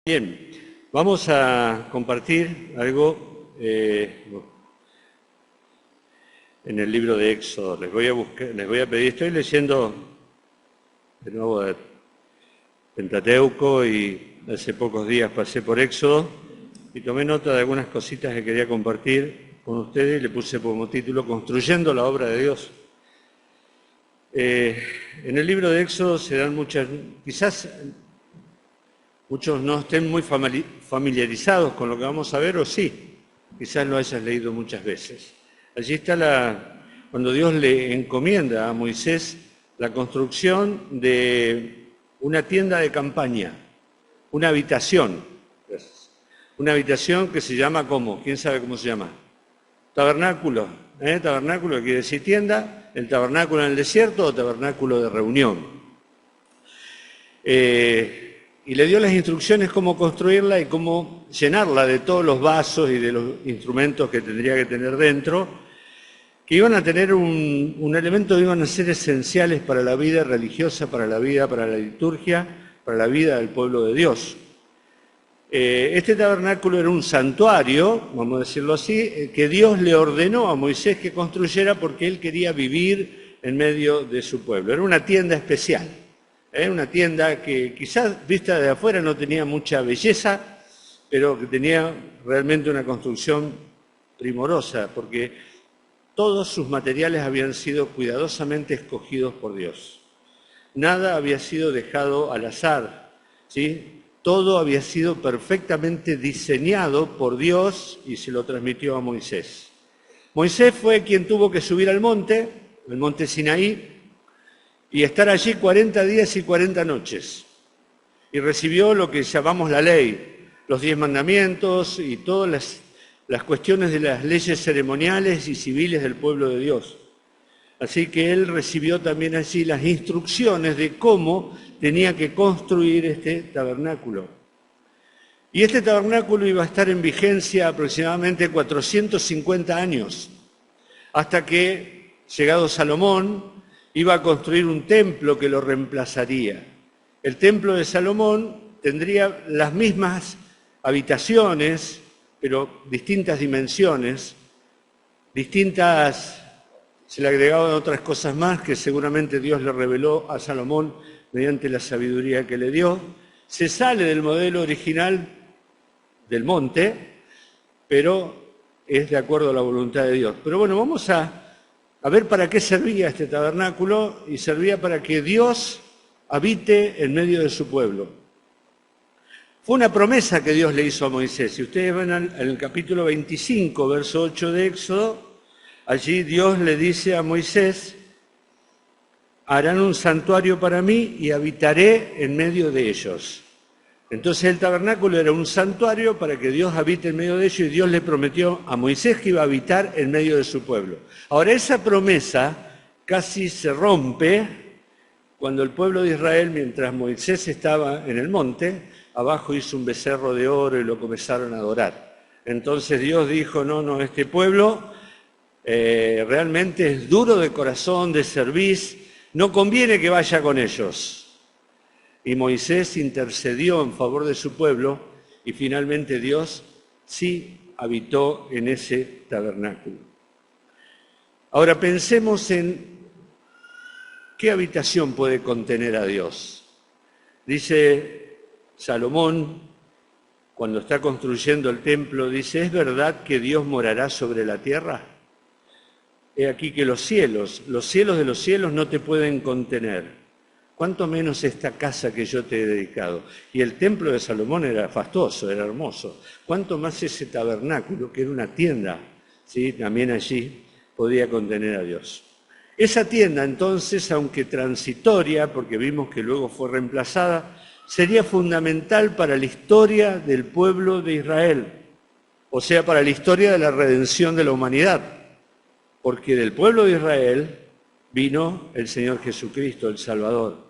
Bien, vamos a compartir algo en el libro de Éxodo. Les voy a pedir, estoy leyendo de nuevo de Pentateuco y hace pocos días pasé por Éxodo y tomé nota de algunas cositas que quería compartir con ustedes y le puse como título Construyendo la obra de Dios. En el libro de Éxodo se dan muchas, quizás muchos no estén muy familiarizados con lo que vamos a ver, o sí, quizás lo hayas leído muchas veces. Allí está cuando Dios le encomienda a Moisés la construcción de una tienda de campaña, una habitación que se llama ¿cómo? ¿Quién sabe cómo se llama? Tabernáculo, tabernáculo quiere decir tienda, el tabernáculo en el desierto o tabernáculo de reunión. Y le dio las instrucciones cómo construirla y cómo llenarla de todos los vasos y de los instrumentos que tendría que tener dentro, que iban a tener un elemento que iban a ser esenciales para la vida religiosa, para la vida, para la liturgia, para la vida del pueblo de Dios. Este tabernáculo era un santuario, vamos a decirlo así, que Dios le ordenó a Moisés que construyera porque él quería vivir en medio de su pueblo. Era una tienda especial. Una tienda que quizás vista de afuera no tenía mucha belleza, pero que tenía realmente una construcción primorosa, porque todos sus materiales habían sido cuidadosamente escogidos por Dios. Nada había sido dejado al azar, ¿sí? Todo había sido perfectamente diseñado por Dios y se lo transmitió a Moisés. Moisés fue quien tuvo que subir al monte, el monte Sinaí, y estar allí 40 días y 40 noches. Y recibió lo que llamamos la ley, los 10 mandamientos y todas las cuestiones de las leyes ceremoniales y civiles del pueblo de Dios. Así que él recibió también allí las instrucciones de cómo tenía que construir este tabernáculo. Y este tabernáculo iba a estar en vigencia aproximadamente 450 años, hasta que, llegado Salomón, iba a construir un templo que lo reemplazaría. El templo de Salomón tendría las mismas habitaciones, pero distintas dimensiones, se le agregaban otras cosas más que seguramente Dios le reveló a Salomón mediante la sabiduría que le dio. Se sale del modelo original del monte, pero es de acuerdo a la voluntad de Dios. Pero bueno, vamos a ver para qué servía este tabernáculo, y servía para que Dios habite en medio de su pueblo. Fue una promesa que Dios le hizo a Moisés. Si ustedes ven en el capítulo 25, verso 8 de Éxodo, allí Dios le dice a Moisés: harán un santuario para mí y habitaré en medio de ellos. Entonces el tabernáculo era un santuario para que Dios habite en medio de ellos, y Dios le prometió a Moisés que iba a habitar en medio de su pueblo. Ahora, esa promesa casi se rompe cuando el pueblo de Israel, mientras Moisés estaba en el monte, abajo hizo un becerro de oro y lo comenzaron a adorar. Entonces Dios dijo: no, este pueblo realmente es duro de corazón, de cerviz, no conviene que vaya con ellos. Y Moisés intercedió en favor de su pueblo y finalmente Dios sí habitó en ese tabernáculo. Ahora pensemos en qué habitación puede contener a Dios. Dice Salomón, cuando está construyendo el templo, dice: ¿es verdad que Dios morará sobre la tierra? He aquí que los cielos de los cielos no te pueden contener. ¿Cuánto menos esta casa que yo te he dedicado? Y el templo de Salomón era fastuoso, era hermoso. ¿Cuánto más ese tabernáculo, que era una tienda, ¿sí? También allí podía contener a Dios. Esa tienda, entonces, aunque transitoria, porque vimos que luego fue reemplazada, sería fundamental para la historia del pueblo de Israel, o sea, para la historia de la redención de la humanidad, porque del pueblo de Israel vino el Señor Jesucristo, el Salvador.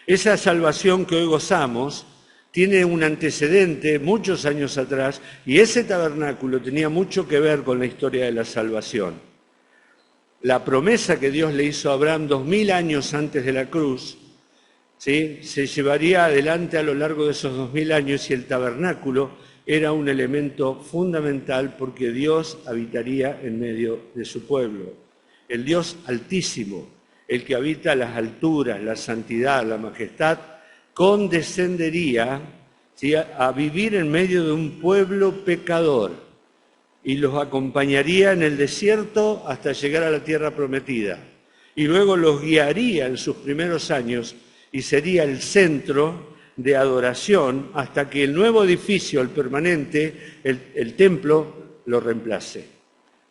Esa salvación que hoy gozamos tiene un antecedente muchos años atrás, y ese tabernáculo tenía mucho que ver con la historia de la salvación. La promesa que Dios le hizo a Abraham 2000 años antes de la cruz ¿sí?, se llevaría adelante a lo largo de esos 2000 años y el tabernáculo era un elemento fundamental porque Dios habitaría en medio de su pueblo. El Dios altísimo, el que habita las alturas, la santidad, la majestad, condescendería, ¿sí?, a vivir en medio de un pueblo pecador y los acompañaría en el desierto hasta llegar a la tierra prometida. Y luego los guiaría en sus primeros años y sería el centro de adoración hasta que el nuevo edificio, el permanente, el templo, lo reemplace.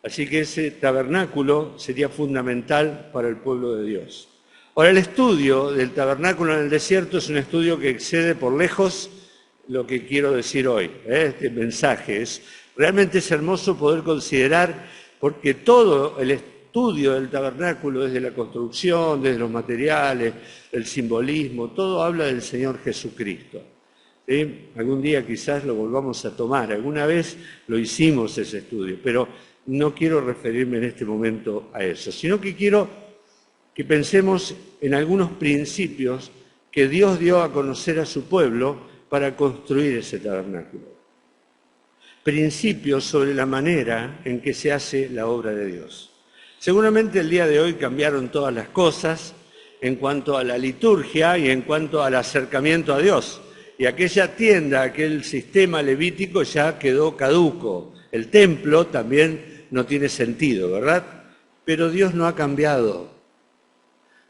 Así que ese tabernáculo sería fundamental para el pueblo de Dios. Ahora, el estudio del tabernáculo en el desierto es un estudio que excede por lejos lo que quiero decir hoy. Este mensaje realmente es hermoso poder considerar, porque todo el estudio del tabernáculo, desde la construcción, desde los materiales, el simbolismo, todo habla del Señor Jesucristo. ¿Sí? Algún día quizás lo volvamos a tomar, alguna vez lo hicimos ese estudio, pero no quiero referirme en este momento a eso, sino que quiero que pensemos en algunos principios que Dios dio a conocer a su pueblo para construir ese tabernáculo. Principios sobre la manera en que se hace la obra de Dios. Seguramente el día de hoy cambiaron todas las cosas en cuanto a la liturgia y en cuanto al acercamiento a Dios. Y aquella tienda, aquel sistema levítico ya quedó caduco. El templo también no tiene sentido, ¿verdad? Pero Dios no ha cambiado.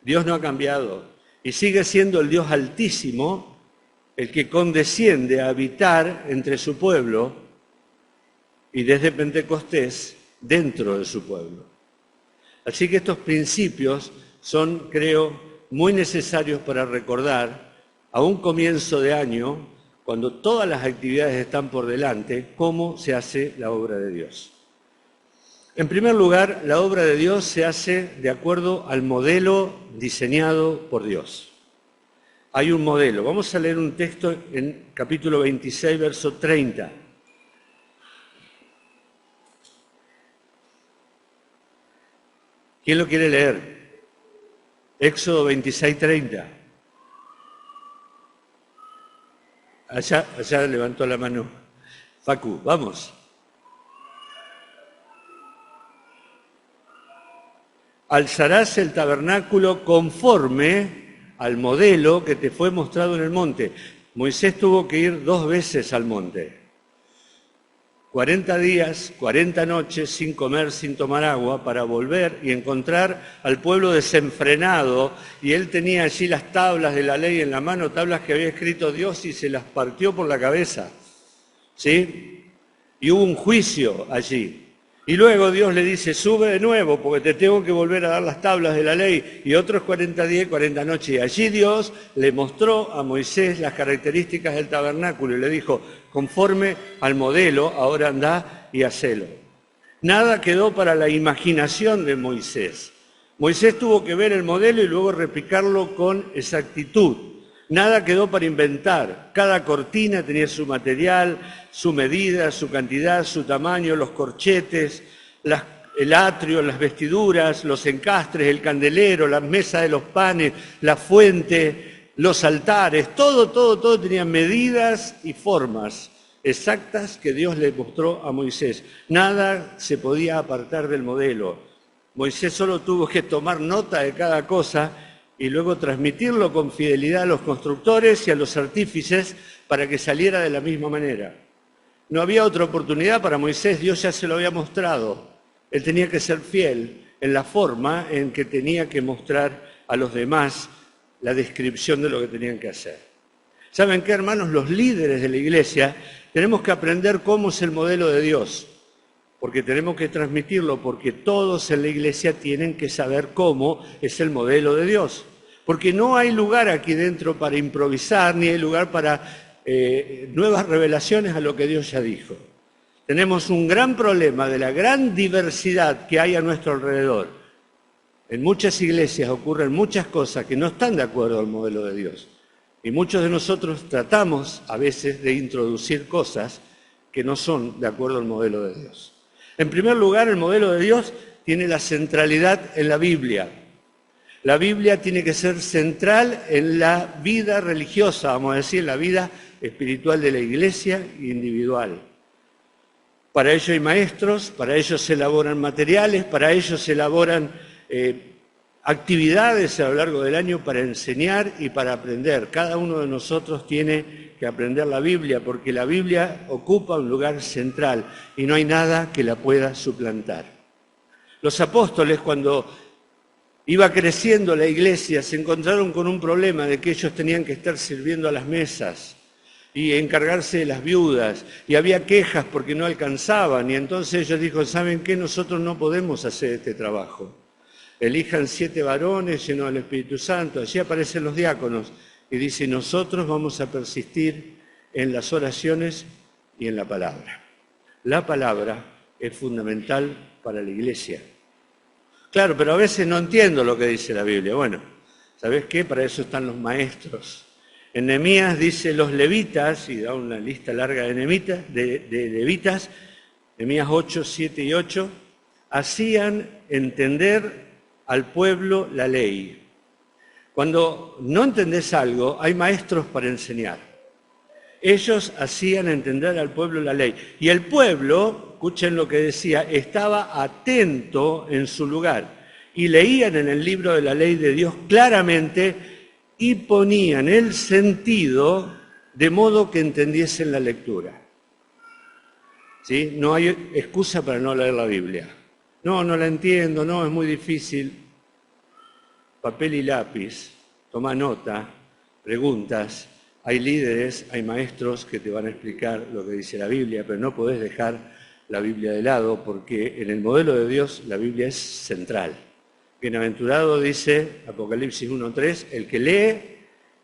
Dios no ha cambiado. Y sigue siendo el Dios altísimo el que condesciende a habitar entre su pueblo y desde Pentecostés dentro de su pueblo. Así que estos principios son, creo, muy necesarios para recordar a un comienzo de año, cuando todas las actividades están por delante, cómo se hace la obra de Dios. En primer lugar, la obra de Dios se hace de acuerdo al modelo diseñado por Dios. Hay un modelo. Vamos a leer un texto en capítulo 26, verso 30. ¿Quién lo quiere leer? Éxodo 26, 30. Allá levantó la mano Facu, vamos. Alzarás el tabernáculo conforme al modelo que te fue mostrado en el monte. Moisés tuvo que ir 2 veces al monte. 40 días, 40 noches sin comer, sin tomar agua, para volver y encontrar al pueblo desenfrenado. Y él tenía allí las tablas de la ley en la mano, tablas que había escrito Dios y se las partió por la cabeza. ¿Sí? Y hubo un juicio allí. Y luego Dios le dice, sube de nuevo porque te tengo que volver a dar las tablas de la ley. Y otros 40 días, 40 noches. Y allí Dios le mostró a Moisés las características del tabernáculo y le dijo, conforme al modelo, ahora andá y hacelo. Nada quedó para la imaginación de Moisés. Moisés tuvo que ver el modelo y luego replicarlo con exactitud. Nada quedó para inventar. Cada cortina tenía su material, su medida, su cantidad, su tamaño, los corchetes, el atrio, las vestiduras, los encastres, el candelero, la mesa de los panes, la fuente, los altares. Todo tenía medidas y formas exactas que Dios le mostró a Moisés. Nada se podía apartar del modelo. Moisés solo tuvo que tomar nota de cada cosa y luego transmitirlo con fidelidad a los constructores y a los artífices para que saliera de la misma manera. No había otra oportunidad para Moisés, Dios ya se lo había mostrado. Él tenía que ser fiel en la forma en que tenía que mostrar a los demás la descripción de lo que tenían que hacer. ¿Saben qué, hermanos? Los líderes de la iglesia tenemos que aprender cómo es el modelo de Dios, porque tenemos que transmitirlo, porque todos en la iglesia tienen que saber cómo es el modelo de Dios. Porque no hay lugar aquí dentro para improvisar, ni hay lugar para nuevas revelaciones a lo que Dios ya dijo. Tenemos un gran problema de la gran diversidad que hay a nuestro alrededor. En muchas iglesias ocurren muchas cosas que no están de acuerdo al modelo de Dios. Y muchos de nosotros tratamos a veces de introducir cosas que no son de acuerdo al modelo de Dios. En primer lugar, el modelo de Dios tiene la centralidad en la Biblia. La Biblia tiene que ser central en la vida religiosa, vamos a decir, en la vida espiritual de la iglesia individual. Para ello hay maestros, para ello se elaboran materiales, para ello se elaboran actividades a lo largo del año para enseñar y para aprender. Cada uno de nosotros tiene que aprender la Biblia, porque la Biblia ocupa un lugar central y no hay nada que la pueda suplantar. Los apóstoles, cuando iba creciendo la iglesia, se encontraron con un problema de que ellos tenían que estar sirviendo a las mesas y encargarse de las viudas, y había quejas porque no alcanzaban, y entonces ellos dijeron, ¿saben qué? Nosotros no podemos hacer este trabajo. Elijan 7 varones llenos del Espíritu Santo, allí aparecen los diáconos, y dice, nosotros vamos a persistir en las oraciones y en la palabra. La palabra es fundamental para la iglesia. Claro, pero a veces no entiendo lo que dice la Biblia. Bueno, ¿sabés qué? Para eso están los maestros. En Nehemías dice los levitas, y da una lista larga de levitas, Nehemías 8, 7 y 8, hacían entender al pueblo la ley. Cuando no entendés algo, hay maestros para enseñar. Ellos hacían entender al pueblo la ley. Y el pueblo, escuchen lo que decía, estaba atento en su lugar. Y leían en el libro de la ley de Dios claramente y ponían el sentido de modo que entendiesen la lectura. ¿Sí? No hay excusa para no leer la Biblia. No la entiendo, no, es muy difícil. Papel y lápiz, toma nota, preguntas. Hay líderes, hay maestros que te van a explicar lo que dice la Biblia, pero no podés dejar la Biblia de lado porque en el modelo de Dios la Biblia es central. Bienaventurado, dice Apocalipsis 1:3, el que lee,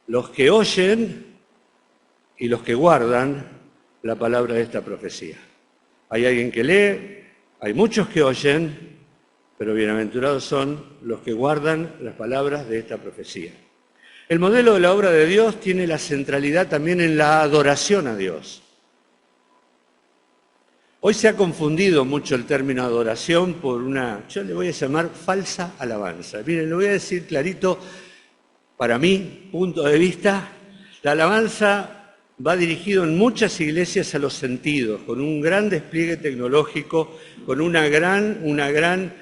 los que oyen y los que guardan la palabra de esta profecía. Hay alguien que lee, hay muchos que oyen, pero bienaventurados son los que guardan las palabras de esta profecía. El modelo de la obra de Dios tiene la centralidad también en la adoración a Dios. Hoy se ha confundido mucho el término adoración por yo le voy a llamar falsa alabanza. Miren, lo voy a decir clarito, para mi punto de vista, la alabanza va dirigido en muchas iglesias a los sentidos, con un gran despliegue tecnológico, con una gran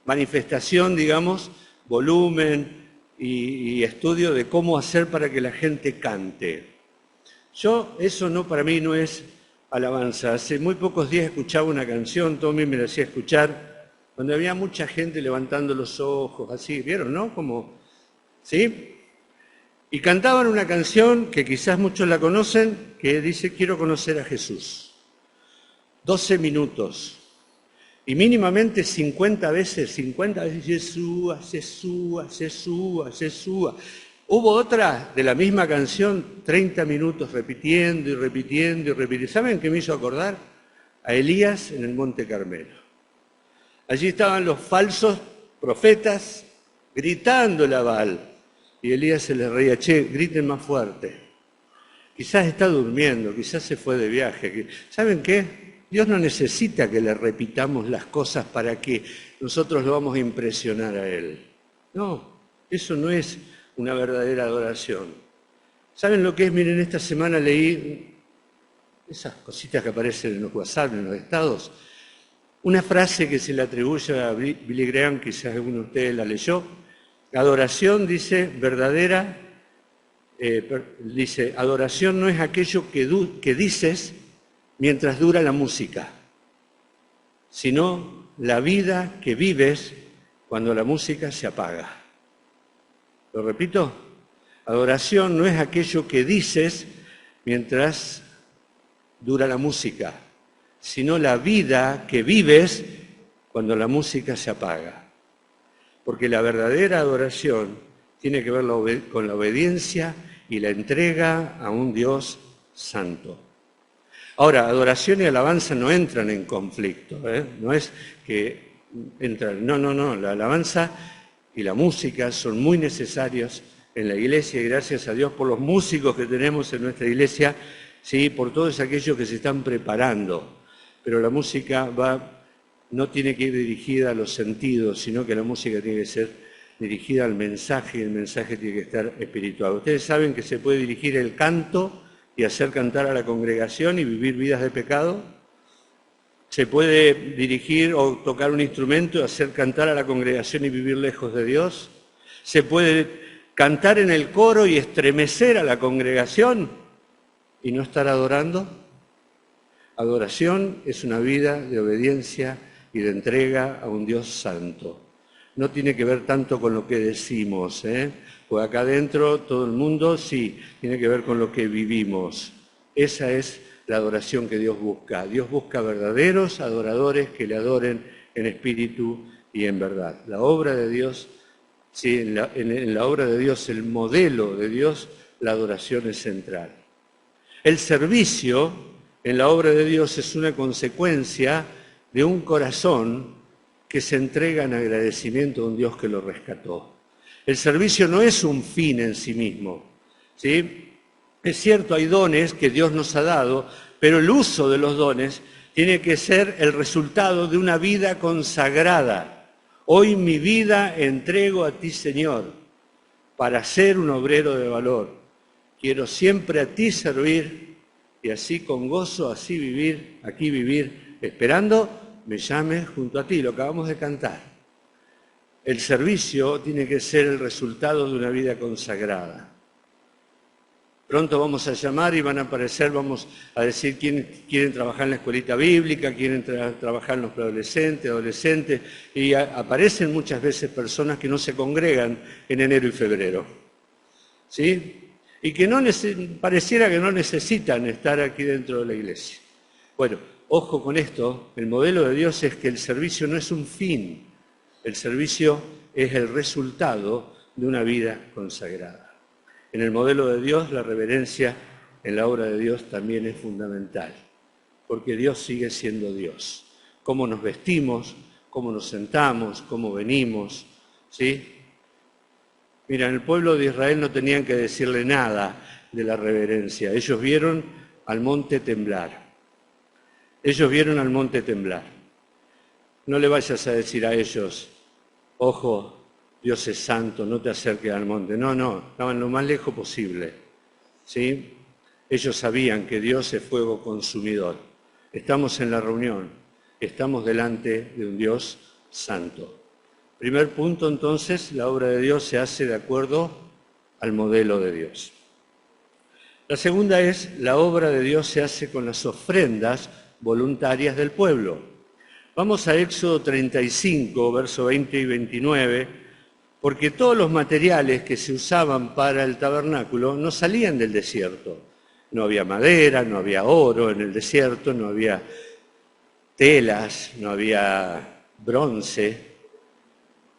manifestación, digamos, volumen y estudio de cómo hacer para que la gente cante. Eso para mí no es alabanza. Hace muy pocos días escuchaba una canción, Tommy me la hacía escuchar, donde había mucha gente levantando los ojos, así, ¿vieron, no? ¿Sí? Y cantaban una canción que quizás muchos la conocen, que dice, quiero conocer a Jesús. 12 minutos. Y mínimamente 50 veces, Jesús, Jesús, Jesús, Jesús. Hubo otra de la misma canción, 30 minutos repitiendo y repitiendo y repitiendo. ¿Saben qué me hizo acordar? A Elías en el Monte Carmelo. Allí estaban los falsos profetas gritándole a Baal. Y Elías se les reía, che, griten más fuerte. Quizás está durmiendo, quizás se fue de viaje. ¿Saben qué? Dios no necesita que le repitamos las cosas para que nosotros lo vamos a impresionar a Él. No, eso no es una verdadera adoración. ¿Saben lo que es? Miren, esta semana leí esas cositas que aparecen en los WhatsApp, en los estados, una frase que se le atribuye a Billy Graham, quizás alguno de ustedes la leyó. Adoración, dice, verdadera, dice, adoración no es aquello que dices mientras dura la música, sino la vida que vives cuando la música se apaga. ¿Lo repito? Adoración no es aquello que dices mientras dura la música, sino la vida que vives cuando la música se apaga. Porque la verdadera adoración tiene que ver con la obediencia y la entrega a un Dios santo. Ahora, adoración y alabanza no entran en conflicto, no es que entran, no, la alabanza y la música son muy necesarios en la iglesia y gracias a Dios por los músicos que tenemos en nuestra iglesia, sí, por todos aquellos que se están preparando. Pero la música no tiene que ir dirigida a los sentidos, sino que la música tiene que ser dirigida al mensaje, y el mensaje tiene que estar espiritual. Ustedes saben que se puede dirigir el canto y hacer cantar a la congregación y vivir vidas de pecado. Se puede dirigir o tocar un instrumento y hacer cantar a la congregación y vivir lejos de Dios. Se puede cantar en el coro y estremecer a la congregación y no estar adorando. Adoración es una vida de obediencia y de entrega a un Dios santo. No tiene que ver tanto con lo que decimos, Pues acá adentro todo el mundo sí, tiene que ver con lo que vivimos. Esa es la adoración que Dios busca. Dios busca verdaderos adoradores que le adoren en espíritu y en verdad. La obra de Dios, sí, en la obra de Dios, el modelo de Dios, la adoración es central. El servicio en la obra de Dios es una consecuencia de un corazón que se entrega en agradecimiento a un Dios que lo rescató. El servicio no es un fin en sí mismo, ¿sí? Es cierto, hay dones que Dios nos ha dado, pero el uso de los dones tiene que ser el resultado de una vida consagrada. Hoy mi vida entrego a ti, Señor, para ser un obrero de valor. Quiero siempre a ti servir y así con gozo, así vivir, aquí vivir, esperando me llames junto a ti, lo acabamos de cantar. El servicio tiene que ser el resultado de una vida consagrada. Pronto vamos a llamar y van a aparecer, vamos a decir quién quieren trabajar en la escuelita bíblica, quieren trabajar en los preadolescentes, adolescentes, y aparecen muchas veces personas que no se congregan en enero y febrero, ¿sí? Y que pareciera que no necesitan estar aquí dentro de la iglesia. Bueno, ojo con esto, el modelo de Dios es que el servicio no es un fin, el servicio es el resultado de una vida consagrada. En el modelo de Dios, la reverencia en la obra de Dios también es fundamental, porque Dios sigue siendo Dios. Cómo nos vestimos, cómo nos sentamos, cómo venimos, ¿sí? Mira, en el pueblo de Israel no tenían que decirle nada de la reverencia. Ellos vieron al monte temblar. Ellos vieron al monte temblar. No le vayas a decir a ellos, ojo, Dios es santo, no te acerques al monte. No, estaban lo más lejos posible, ¿sí? Ellos sabían que Dios es fuego consumidor. Estamos en la reunión, estamos delante de un Dios santo. Primer punto, entonces, la obra de Dios se hace de acuerdo al modelo de Dios. La segunda es, la obra de Dios se hace con las ofrendas voluntarias del pueblo. Vamos a Éxodo 35, versos 20 y 29, porque todos los materiales que se usaban para el tabernáculo no salían del desierto. No había madera, no había oro en el desierto, no había telas, no había bronce.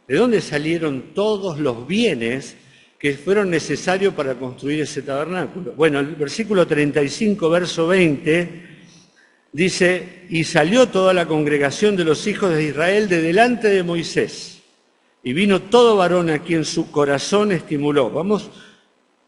¿De dónde salieron todos los bienes que fueron necesarios para construir ese tabernáculo? Bueno, el versículo 35, verso 20, dice, y salió toda la congregación de los hijos de Israel de delante de Moisés, y vino todo varón a quien su corazón estimuló. Vamos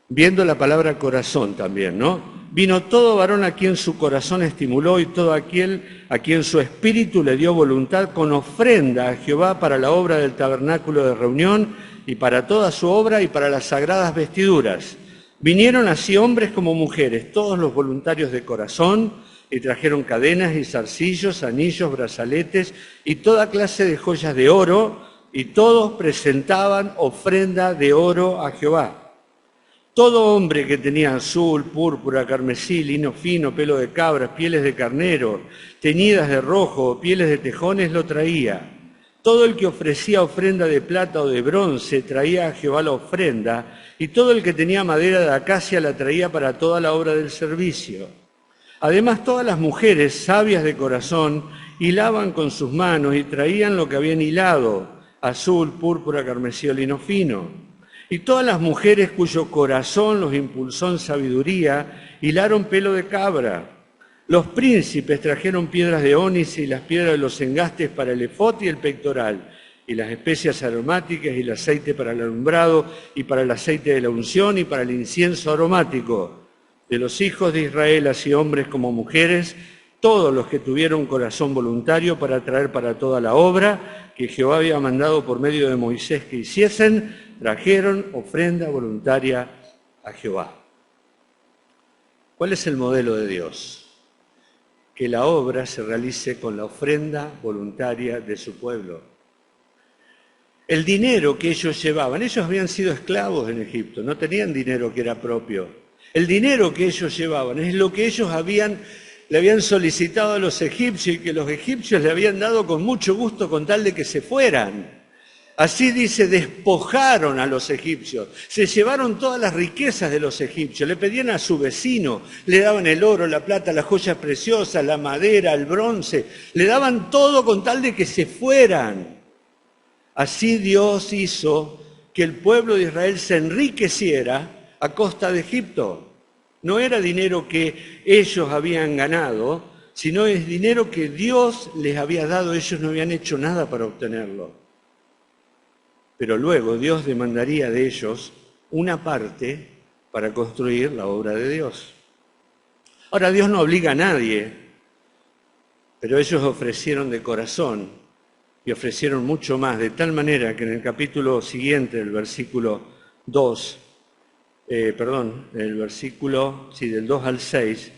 viendo la palabra corazón también, ¿no? Vino todo varón a quien su corazón estimuló y todo aquel a quien su espíritu le dio voluntad con ofrenda a Jehová para la obra del tabernáculo de reunión y para toda su obra y para las sagradas vestiduras. Vinieron así hombres como mujeres, todos los voluntarios de corazón, y trajeron cadenas y zarcillos, anillos, brazaletes y toda clase de joyas de oro, y todos presentaban ofrenda de oro a Jehová. Todo hombre que tenía azul, púrpura, carmesí, lino fino, pelo de cabras, pieles de carnero, teñidas de rojo, pieles de tejones, lo traía. Todo el que ofrecía ofrenda de plata o de bronce traía a Jehová la ofrenda, y todo el que tenía madera de acacia la traía para toda la obra del servicio. Además, todas las mujeres sabias de corazón hilaban con sus manos y traían lo que habían hilado, azul, púrpura, carmesí o lino fino. Y todas las mujeres cuyo corazón los impulsó en sabiduría, hilaron pelo de cabra. Los príncipes trajeron piedras de ónice y las piedras de los engastes para el efod y el pectoral, y las especias aromáticas y el aceite para el alumbrado, y para el aceite de la unción y para el incienso aromático. De los hijos de Israel, así hombres como mujeres, todos los que tuvieron corazón voluntario para traer para toda la obra que Jehová había mandado por medio de Moisés que hiciesen, trajeron ofrenda voluntaria a Jehová. ¿Cuál es el modelo de Dios? Que la obra se realice con la ofrenda voluntaria de su pueblo. El dinero que ellos llevaban, ellos habían sido esclavos en Egipto, no tenían dinero que era propio. El dinero que ellos llevaban es lo que ellos le habían solicitado a los egipcios y que los egipcios le habían dado con mucho gusto con tal de que se fueran. Así dice, despojaron a los egipcios, se llevaron todas las riquezas de los egipcios, le pedían a su vecino, le daban el oro, la plata, las joyas preciosas, la madera, el bronce, le daban todo con tal de que se fueran. Así Dios hizo que el pueblo de Israel se enriqueciera a costa de Egipto. No era dinero que ellos habían ganado, sino es dinero que Dios les había dado, ellos no habían hecho nada para obtenerlo. Pero luego Dios demandaría de ellos una parte para construir la obra de Dios. Ahora, Dios no obliga a nadie, pero ellos ofrecieron de corazón y ofrecieron mucho más, de tal manera que en el capítulo siguiente, el versículo 2, del 2 al 6,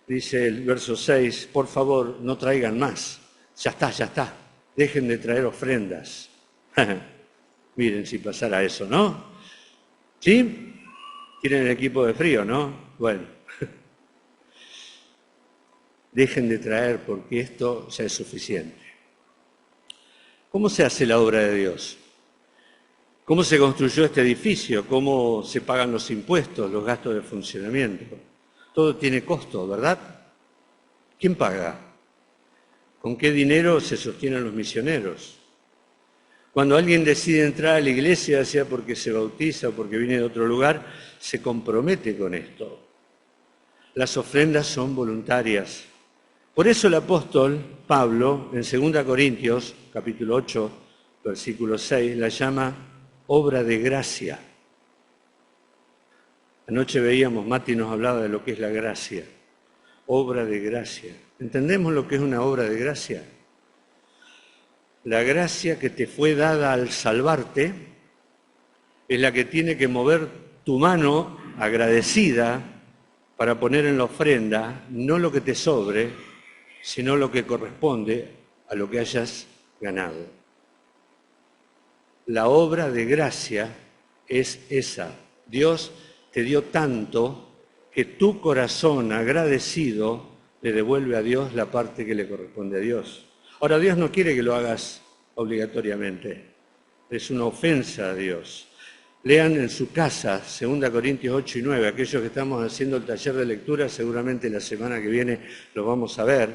dice el verso 6, por favor, no traigan más. Ya está, dejen de traer ofrendas. Miren si pasara eso, ¿no? ¿Sí? ¿Tienen el equipo de frío, no? Bueno. Dejen de traer porque esto ya es suficiente. ¿Cómo se hace la obra de Dios? ¿Cómo se construyó este edificio? ¿Cómo se pagan los impuestos, los gastos de funcionamiento? Todo tiene costo, ¿verdad? ¿Quién paga? ¿Con qué dinero se sostienen los misioneros? Cuando alguien decide entrar a la iglesia, sea porque se bautiza o porque viene de otro lugar, se compromete con esto. Las ofrendas son voluntarias. Por eso el apóstol Pablo, en 2 Corintios, capítulo 8, versículo 6, la llama obra de gracia. Anoche veíamos, Mati nos hablaba de lo que es la gracia. Obra de gracia. ¿Entendemos lo que es una obra de gracia? La gracia que te fue dada al salvarte es la que tiene que mover tu mano agradecida para poner en la ofrenda no lo que te sobre, sino lo que corresponde a lo que hayas ganado. La obra de gracia es esa. Dios te dio tanto que tu corazón agradecido le devuelve a Dios la parte que le corresponde a Dios. Ahora, Dios no quiere que lo hagas obligatoriamente. Es una ofensa a Dios. Lean en su casa 2 Corintios 8 y 9. Aquellos que estamos haciendo el taller de lectura, seguramente la semana que viene lo vamos a ver.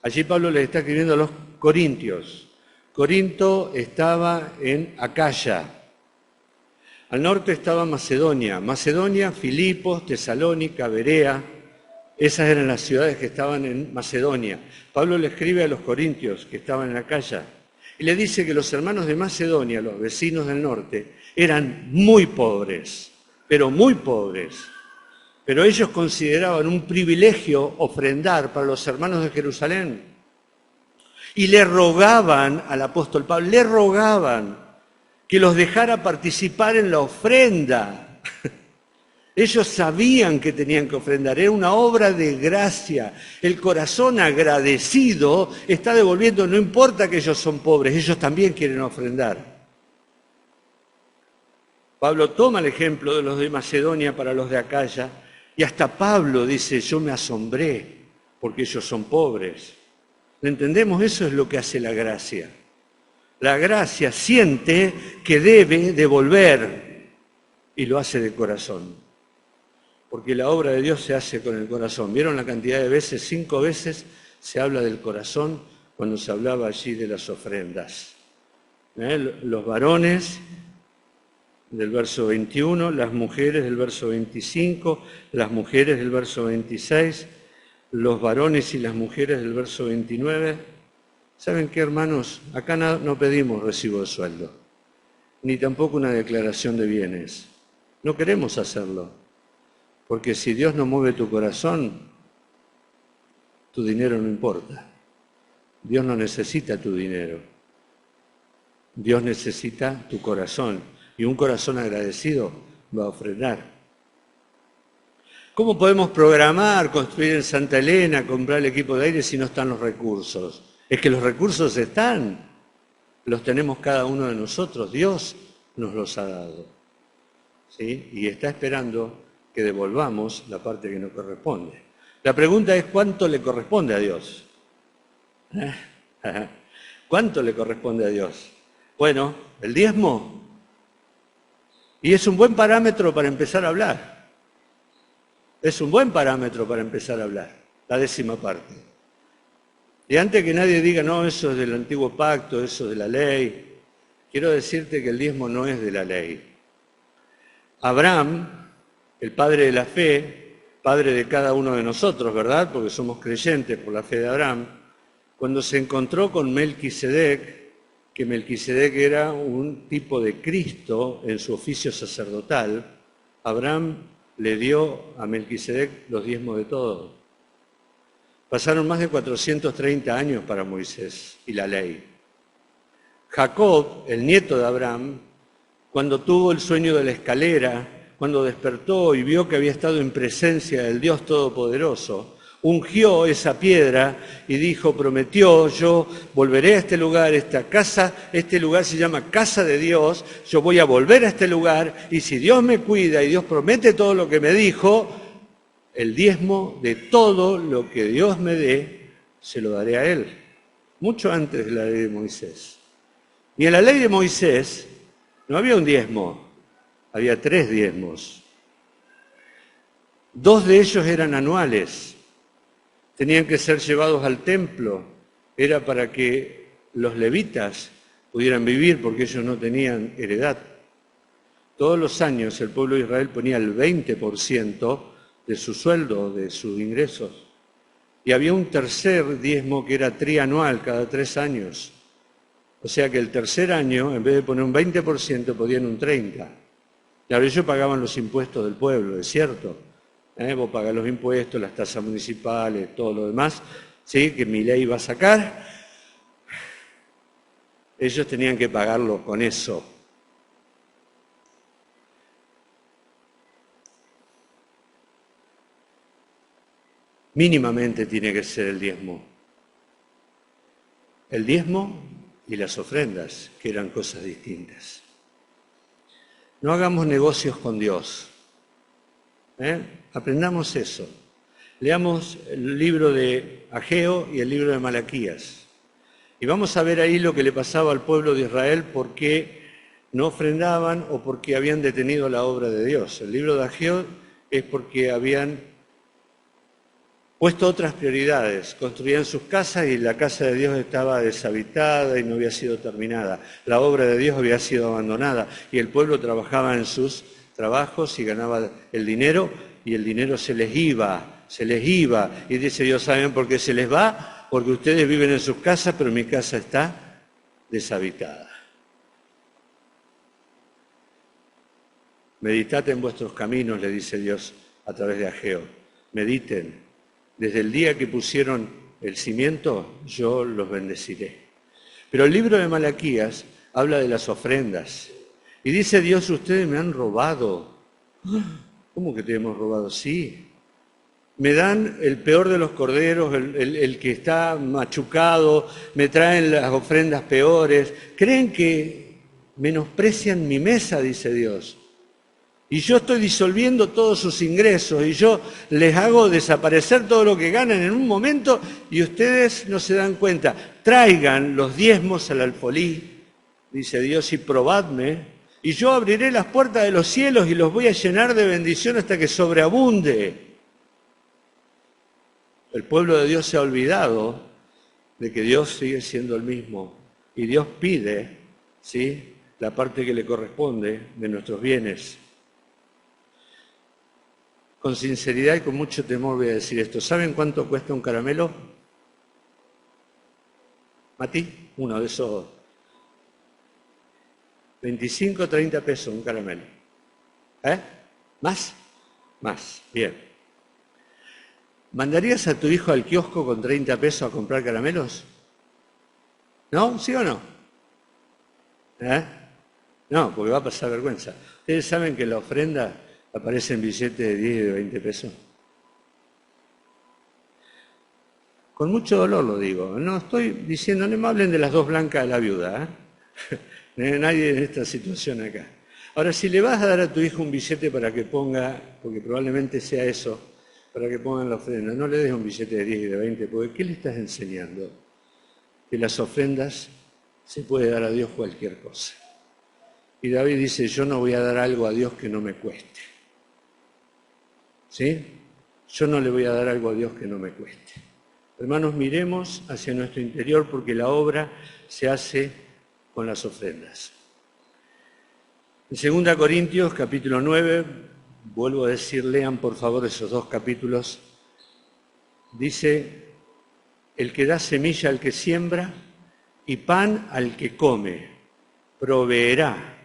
Allí Pablo les está escribiendo a los corintios. Corinto estaba en Acaya. Al norte estaba Macedonia. Macedonia, Filipos, Tesalónica, Berea. Esas eran las ciudades que estaban en Macedonia. Pablo le escribe a los corintios que estaban en Acaya y le dice que los hermanos de Macedonia, los vecinos del norte, eran muy pobres, pero muy pobres. Pero ellos consideraban un privilegio ofrendar para los hermanos de Jerusalén. Y le rogaban al apóstol Pablo, le rogaban que los dejara participar en la ofrenda. Ellos sabían que tenían que ofrendar, era una obra de gracia. El corazón agradecido está devolviendo, no importa que ellos son pobres, ellos también quieren ofrendar. Pablo toma el ejemplo de los de Macedonia para los de Acaya, y hasta Pablo dice, yo me asombré porque ellos son pobres. ¿Entendemos? Eso es lo que hace la gracia. La gracia siente que debe devolver y lo hace de corazón. Porque la obra de Dios se hace con el corazón. ¿Vieron la cantidad de veces? 5 veces se habla del corazón cuando se hablaba allí de las ofrendas. Los varones del verso 21, las mujeres del verso 25, las mujeres del verso 26, los varones y las mujeres del verso 29. ¿Saben qué, hermanos? Acá no pedimos recibo de sueldo, ni tampoco una declaración de bienes. No queremos hacerlo. Porque si Dios no mueve tu corazón, tu dinero no importa. Dios no necesita tu dinero. Dios necesita tu corazón. Y un corazón agradecido va a ofrendar. ¿Cómo podemos programar, construir en Santa Elena, comprar el equipo de aire si no están los recursos? Es que los recursos están, los tenemos cada uno de nosotros, Dios nos los ha dado, ¿sí? Y está esperando que devolvamos la parte que nos corresponde. La pregunta es, ¿cuánto le corresponde a Dios? ¿Cuánto le corresponde a Dios? Bueno, el diezmo. Y es un buen parámetro para empezar a hablar. Es un buen parámetro para empezar a hablar, la 10ª parte. Y antes que nadie diga, no, eso es del antiguo pacto, eso es de la ley, quiero decirte que el diezmo no es de la ley. Abraham, el padre de la fe, padre de cada uno de nosotros, ¿verdad? Porque somos creyentes por la fe de Abraham, cuando se encontró con Melquisedec, que Melquisedec era un tipo de Cristo en su oficio sacerdotal, Abraham le dio a Melquisedec los diezmos de todo. Pasaron más de 430 años para Moisés y la ley. Jacob, el nieto de Abraham, cuando tuvo el sueño de la escalera, cuando despertó y vio que había estado en presencia del Dios Todopoderoso, ungió esa piedra y dijo, prometió, yo volveré a este lugar, esta casa, este lugar se llama Casa de Dios, yo voy a volver a este lugar y si Dios me cuida y Dios promete todo lo que me dijo, el diezmo de todo lo que Dios me dé, se lo daré a Él, mucho antes de la ley de Moisés. Y en la ley de Moisés no había un diezmo, había 3 diezmos. 2 de ellos eran anuales. Tenían que ser llevados al templo, era para que los levitas pudieran vivir porque ellos no tenían heredad. Todos los años el pueblo de Israel ponía el 20% de su sueldo, de sus ingresos. Y había un tercer diezmo que era trianual, cada 3 años. O sea que el tercer año, en vez de poner un 20%, podían un 30%. Claro, ellos pagaban los impuestos del pueblo, es cierto. Vos pagás los impuestos, las tasas municipales, todo lo demás, ¿sí? Que mi ley va a sacar. Ellos tenían que pagarlo con eso. Mínimamente tiene que ser el diezmo. El diezmo y las ofrendas, que eran cosas distintas. No hagamos negocios con Dios. Aprendamos eso. Leamos el libro de Ageo y el libro de Malaquías. Y vamos a ver ahí lo que le pasaba al pueblo de Israel, por qué no ofrendaban o porque habían detenido la obra de Dios. El libro de Ageo es porque habían puesto otras prioridades. Construían sus casas y la casa de Dios estaba deshabitada y no había sido terminada. La obra de Dios había sido abandonada y el pueblo trabajaba en sus trabajos y ganaba el dinero y el dinero se les iba. Y dice Dios, ¿saben por qué se les va? Porque ustedes viven en sus casas, pero mi casa está deshabitada. Meditad en vuestros caminos, le dice Dios a través de Ageo. Mediten. Desde el día que pusieron el cimiento, yo los bendeciré. Pero el libro de Malaquías habla de las ofrendas. Y dice Dios, ustedes me han robado. ¿Cómo que te hemos robado? Sí. Me dan el peor de los corderos, el que está machucado, me traen las ofrendas peores. Creen que menosprecian mi mesa, dice Dios. Y yo estoy disolviendo todos sus ingresos y yo les hago desaparecer todo lo que ganan en un momento y ustedes no se dan cuenta. Traigan los diezmos al alfolí, dice Dios, y probadme. Y yo abriré las puertas de los cielos y los voy a llenar de bendición hasta que sobreabunde. El pueblo de Dios se ha olvidado de que Dios sigue siendo el mismo. Y Dios pide, ¿sí?, la parte que le corresponde de nuestros bienes. Con sinceridad y con mucho temor voy a decir esto. ¿Saben cuánto cuesta un caramelo? Mati, uno de esos 25 o 30 pesos un caramelo. ¿Más? Más, bien. ¿Mandarías a tu hijo al kiosco con 30 pesos a comprar caramelos? ¿No? ¿Sí o no? No, porque va a pasar vergüenza. ¿Ustedes saben que en la ofrenda aparecen billetes de 10 y de 20 pesos? Con mucho dolor lo digo. No estoy diciendo, no me hablen de las dos blancas de la viuda. Nadie en esta situación acá. Ahora, si le vas a dar a tu hijo un billete para que ponga, porque probablemente sea eso, para que ponga en la ofrenda, no le des un billete de 10 y de 20, porque ¿qué le estás enseñando? Que las ofrendas se puede dar a Dios cualquier cosa. Y David dice, yo no voy a dar algo a Dios que no me cueste. ¿Sí? Yo no le voy a dar algo a Dios que no me cueste. Hermanos, miremos hacia nuestro interior porque la obra se hace con las ofrendas. En 2 Corintios, capítulo 9, vuelvo a decir, lean por favor esos dos capítulos, dice, el que da semilla al que siembra y pan al que come, proveerá,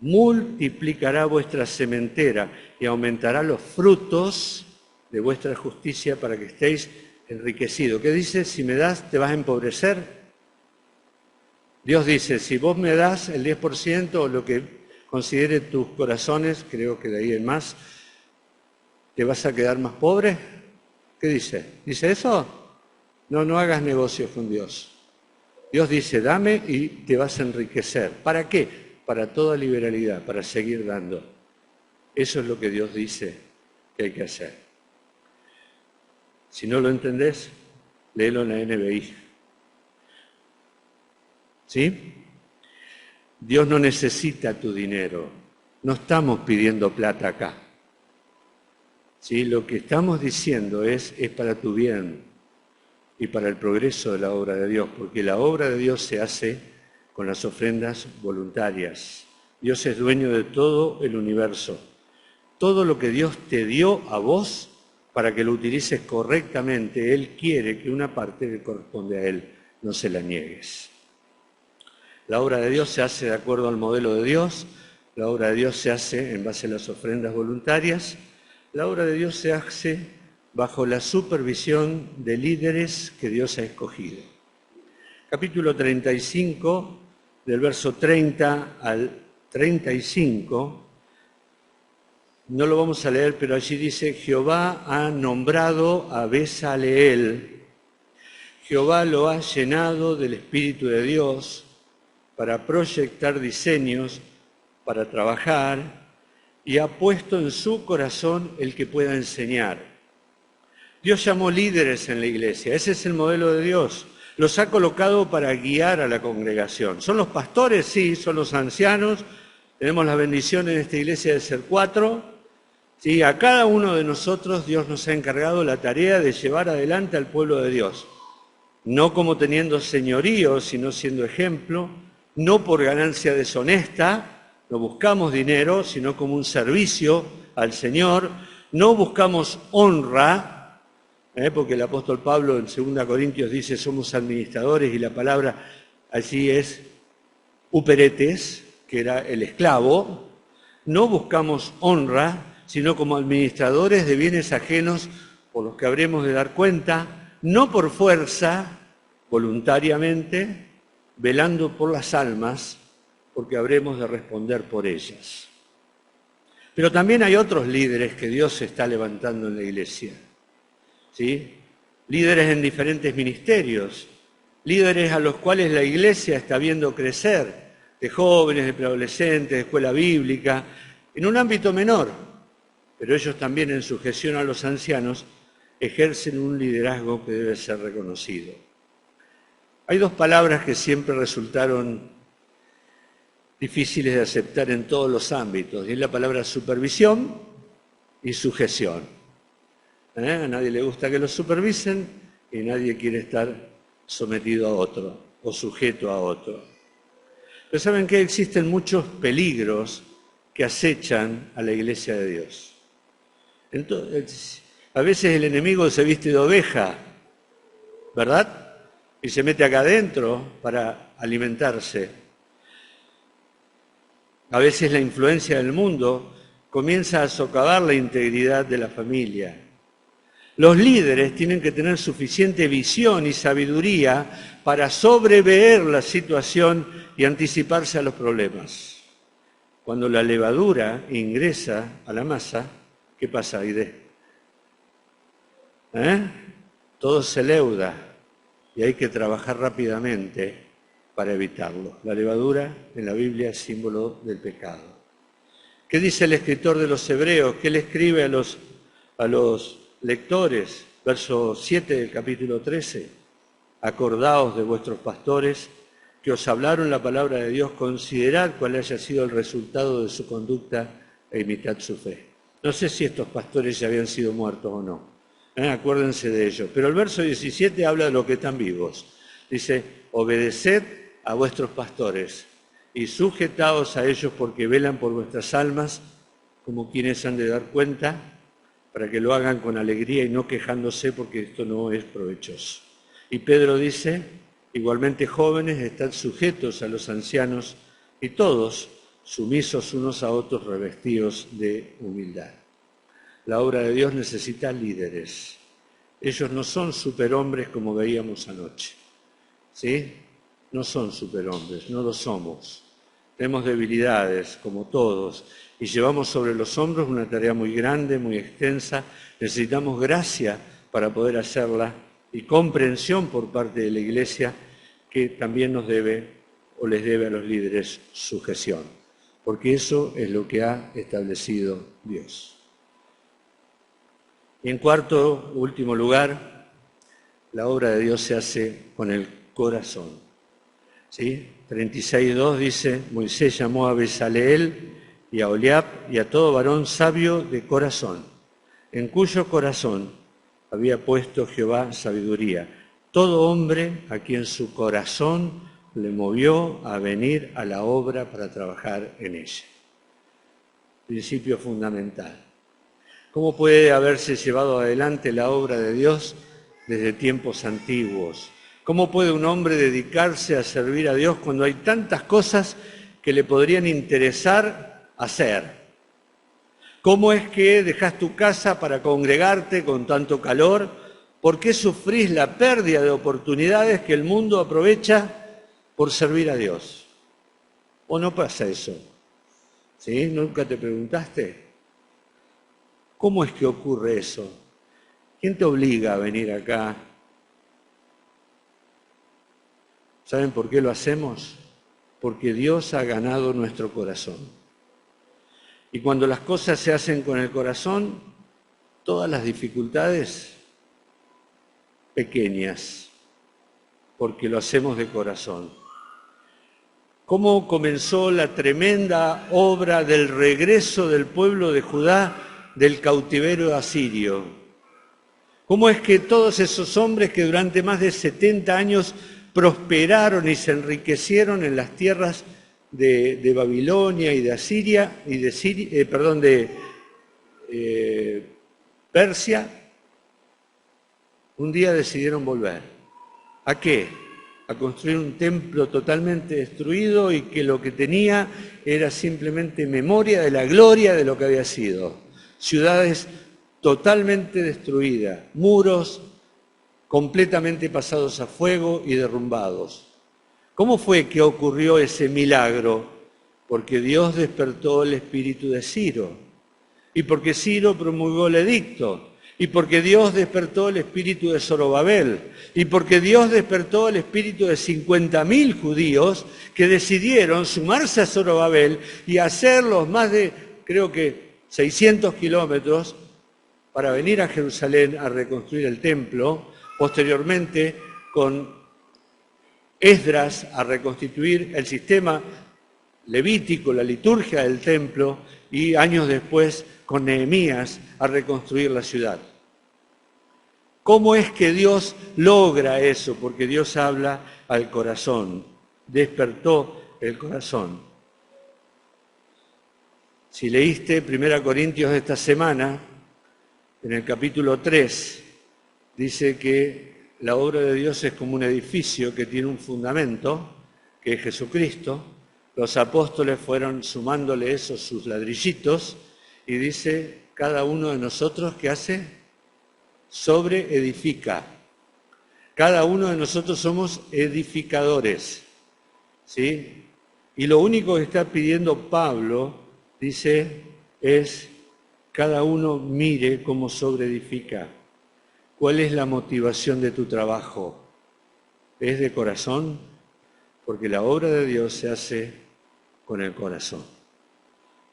multiplicará vuestra sementera y aumentará los frutos de vuestra justicia para que estéis enriquecidos. ¿Qué dice? Si me das, ¿te vas a empobrecer? Dios dice, si vos me das el 10% o lo que considere tus corazones, creo que de ahí en más, ¿te vas a quedar más pobre? ¿Qué dice? ¿Dice eso? No hagas negocios con Dios. Dios dice, dame y te vas a enriquecer. ¿Para qué? Para toda liberalidad, para seguir dando. Eso es lo que Dios dice que hay que hacer. Si no lo entendés, léelo en la NBI. ¿Sí? Dios no necesita tu dinero. No estamos pidiendo plata acá. ¿Sí? Lo que estamos diciendo es para tu bien y para el progreso de la obra de Dios, porque la obra de Dios se hace con las ofrendas voluntarias. Dios es dueño de todo el universo. Todo lo que Dios te dio a vos para que lo utilices correctamente, Él quiere que una parte le corresponde a Él, no se la niegues. La obra de Dios se hace de acuerdo al modelo de Dios, la obra de Dios se hace en base a las ofrendas voluntarias, la obra de Dios se hace bajo la supervisión de líderes que Dios ha escogido. Capítulo 35, del verso 30 al 35, no lo vamos a leer, pero allí dice, Jehová ha nombrado a Bezaleel, Jehová lo ha llenado del Espíritu de Dios para proyectar diseños, para trabajar, y ha puesto en su corazón el que pueda enseñar. Dios llamó líderes en la iglesia, ese es el modelo de Dios. Los ha colocado para guiar a la congregación. ¿Son los pastores? Sí, son los ancianos. Tenemos la bendición en esta iglesia de ser 4. Sí, a cada uno de nosotros Dios nos ha encargado la tarea de llevar adelante al pueblo de Dios. No como teniendo señorío, sino siendo ejemplo, no por ganancia deshonesta, no buscamos dinero, sino como un servicio al Señor, no buscamos honra, porque el apóstol Pablo en 2 Corintios dice somos administradores y la palabra allí es uperetes, que era el esclavo. No buscamos honra, sino como administradores de bienes ajenos por los que habremos de dar cuenta, no por fuerza, voluntariamente, velando por las almas, porque habremos de responder por ellas. Pero también hay otros líderes que Dios está levantando en la iglesia. ¿Sí? Líderes en diferentes ministerios, líderes a los cuales la iglesia está viendo crecer, de jóvenes, de preadolescentes, de escuela bíblica, en un ámbito menor, pero ellos también en sujeción a los ancianos ejercen un liderazgo que debe ser reconocido. Hay dos palabras que siempre resultaron difíciles de aceptar en todos los ámbitos, y es la palabra supervisión y sujeción. A nadie le gusta que lo supervisen y nadie quiere estar sometido a otro o sujeto a otro. Pero ¿saben qué? Existen muchos peligros que acechan a la iglesia de Dios. Entonces, a veces el enemigo se viste de oveja, ¿verdad? Y se mete acá adentro para alimentarse. A veces la influencia del mundo comienza a socavar la integridad de la familia. Los líderes tienen que tener suficiente visión y sabiduría para sobrever la situación y anticiparse a los problemas. Cuando la levadura ingresa a la masa, ¿qué pasa, Aide? Todo se leuda y hay que trabajar rápidamente para evitarlo. La levadura en la Biblia es símbolo del pecado. ¿Qué dice el escritor de los Hebreos? ¿Qué le escribe a los lectores? Verso 7 del capítulo 13. Acordaos de vuestros pastores que os hablaron la palabra de Dios, considerad cuál haya sido el resultado de su conducta e imitad su fe. No sé si estos pastores ya habían sido muertos o no. Acuérdense de ello. Pero el verso 17 habla de los que están vivos. Dice, obedeced a vuestros pastores y sujetaos a ellos porque velan por vuestras almas como quienes han de dar cuenta, para que lo hagan con alegría y no quejándose porque esto no es provechoso. Y Pedro dice, igualmente jóvenes, estad sujetos a los ancianos y todos sumisos unos a otros, revestidos de humildad. La obra de Dios necesita líderes. Ellos no son superhombres como veíamos anoche, ¿sí? No son superhombres, no lo somos. Tenemos debilidades, como todos, y llevamos sobre los hombros una tarea muy grande, muy extensa. Necesitamos gracia para poder hacerla y comprensión por parte de la Iglesia, que también nos debe o les debe a los líderes sujeción, porque eso es lo que ha establecido Dios. Y en cuarto, último lugar, la obra de Dios se hace con el corazón. ¿Sí? 36:2 dice, Moisés llamó a Bezaleel y a Oliab y a todo varón sabio de corazón, en cuyo corazón había puesto Jehová sabiduría. Todo hombre a quien su corazón le movió a venir a la obra para trabajar en ella. Principio fundamental. ¿Cómo puede haberse llevado adelante la obra de Dios desde tiempos antiguos? ¿Cómo puede un hombre dedicarse a servir a Dios cuando hay tantas cosas que le podrían interesar hacer? ¿Cómo es que dejas tu casa para congregarte con tanto calor? ¿Por qué sufrís la pérdida de oportunidades que el mundo aprovecha por servir a Dios? ¿O no pasa eso? ¿Sí? ¿Nunca te preguntaste? ¿Cómo es que ocurre eso? ¿Quién te obliga a venir acá? ¿Saben por qué lo hacemos? Porque Dios ha ganado nuestro corazón. Y cuando las cosas se hacen con el corazón, todas las dificultades pequeñas, porque lo hacemos de corazón. ¿Cómo comenzó la tremenda obra del regreso del pueblo de Judá del cautiverio asirio? ¿Cómo es que todos esos hombres que durante más de 70 años prosperaron y se enriquecieron en las tierras de Babilonia y de Asiria, y de Persia, un día decidieron volver? ¿A qué? A construir un templo totalmente destruido y que lo que tenía era simplemente memoria de la gloria de lo que había sido. Ciudades totalmente destruidas, muros completamente pasados a fuego y derrumbados. ¿Cómo fue que ocurrió ese milagro? Porque Dios despertó el espíritu de Ciro, y porque Ciro promulgó el edicto, y porque Dios despertó el espíritu de Zorobabel, y porque Dios despertó el espíritu de 50.000 judíos que decidieron sumarse a Zorobabel y hacer los más de, creo que 600 kilómetros para venir a Jerusalén a reconstruir el templo, posteriormente con Esdras a reconstituir el sistema levítico, la liturgia del templo, y años después con Nehemías a reconstruir la ciudad. ¿Cómo es que Dios logra eso? Porque Dios habla al corazón, despertó el corazón. Si leíste 1 Corintios de esta semana, en el capítulo 3, dice que la obra de Dios es como un edificio que tiene un fundamento, que es Jesucristo. Los apóstoles fueron sumándole esos sus ladrillitos, y dice, cada uno de nosotros, ¿qué hace? edifica. Cada uno de nosotros somos edificadores, ¿sí? Y lo único que está pidiendo Pablo, dice, es cada uno mire cómo edifica. ¿Cuál es la motivación de tu trabajo? ¿Es de corazón? Porque la obra de Dios se hace con el corazón.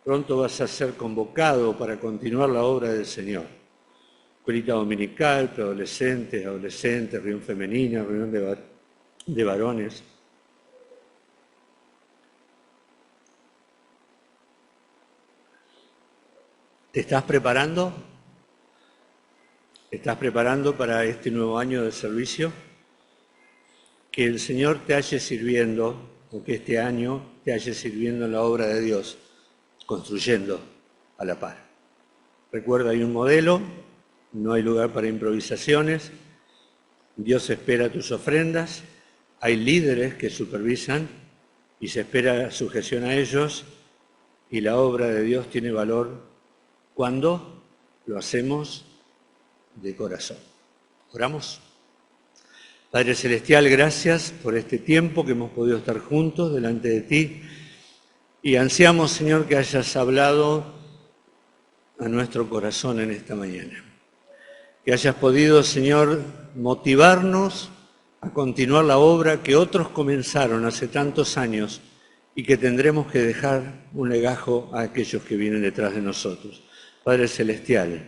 Pronto vas a ser convocado para continuar la obra del Señor. Escuelita dominical, preadolescentes, adolescentes, reunión femenina, reunión de varones. ¿Te estás preparando? ¿Te estás preparando para este nuevo año de servicio? Que el Señor te haya sirviendo, o que este año te haya sirviendo en la obra de Dios, construyendo a la par. Recuerda, hay un modelo, no hay lugar para improvisaciones, Dios espera tus ofrendas, hay líderes que supervisan y se espera sujeción a ellos, y la obra de Dios tiene valor cuando lo hacemos de corazón. ¿Oramos? Padre Celestial, gracias por este tiempo que hemos podido estar juntos delante de ti y ansiamos, Señor, que hayas hablado a nuestro corazón en esta mañana. Que hayas podido, Señor, motivarnos a continuar la obra que otros comenzaron hace tantos años y que tendremos que dejar un legajo a aquellos que vienen detrás de nosotros. Padre Celestial,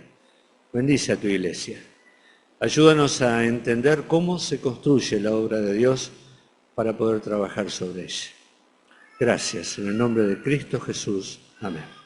bendice a tu iglesia. Ayúdanos a entender cómo se construye la obra de Dios para poder trabajar sobre ella. Gracias, en el nombre de Cristo Jesús. Amén.